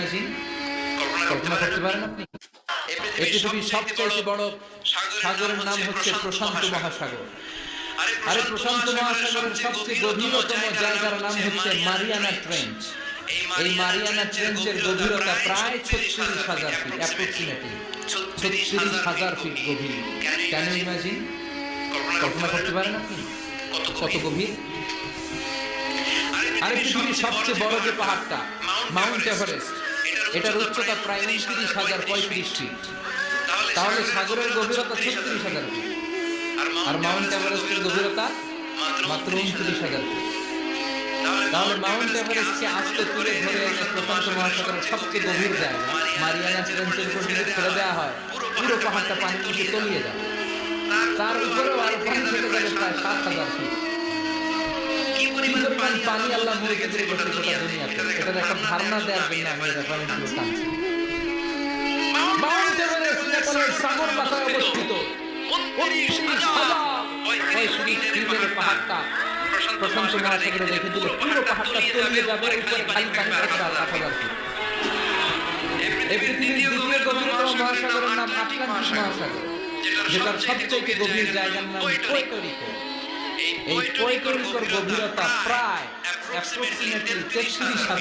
Imagine? কল্পনা করতে পারেন আপনি? এই পৃথিবীর সবচেয়ে বড় সাগরের নাম হচ্ছে প্রশান্ত মহাসাগর। আরে প্রশান্ত মহাসাগরের সবচেয়ে গভীরতম জায়গার নাম হচ্ছে মারিয়ানা ট্রেঞ্চ। এই মারিয়ানা ট্রেঞ্চের গভীরতা প্রায় 36,000 ফিট, অ্যাপ্রক্সিমেটলি 36,000 ফিট গভীর। Can you imagine? কল্পনা করতে পারেন আপনি কত গভীর? আরে পৃথিবীর সবচেয়ে বড় যে পাহাড়টা মাউন্ট এভারেস্ট, এটার উচ্চতা প্রায় 29,035 ফিট। তাহলে সাগরের গভীরতা 36,000 ফিট, আর মাউন্ট এভারেস্টের গভীরতা মাত্র 29,000 ফিট। তাহলে মাউন্ট এভারেস্টকে আস্তে তুলে ধরে এনে প্রশান্ত মহাসাগরের সবচেয়ে গভীর জায়গা মারিয়ানা ট্রেঞ্চের উপর যদি ছেড়ে দেওয়া হয়, পুরো পাহাড়টা পানির নিচে তলিয়ে যাবে। তার উপরেও আর পানি থেকে যাবে প্রায় 7,000 ফিট। কি পরিমাণ পানি আল্লাহ মুড়ে দিয়ে গোটা দুনিয়াতে, এটার একটা ধারণা দেওয়ার জন্য আমি রেফারেন্স গুলো টানছি। মাউন্ট এভারেস্ট নেপালের সাগর মাথায় অবস্থিত 29,035 ফিটের পাহাড়টা প্রশান্ত মহাসাগরে রেখে দিলে পুরো পাহাড়টা তলিয়ে যাবে, উপরে খালি পানি থাকবে 8,000 ফিট। এই পৃথিবীর দ্বিতীয় গভীরতম মহাসাগরের নাম আটলান্টিক মহাসাগর, যেটার সবচেয়ে গভীর জায়গার নাম পুয়ের্তো রিকো। এই পুয়ের্তো রিকোর গভীরতা প্রায় অ্যাপ্রক্সিমেটলি 33,000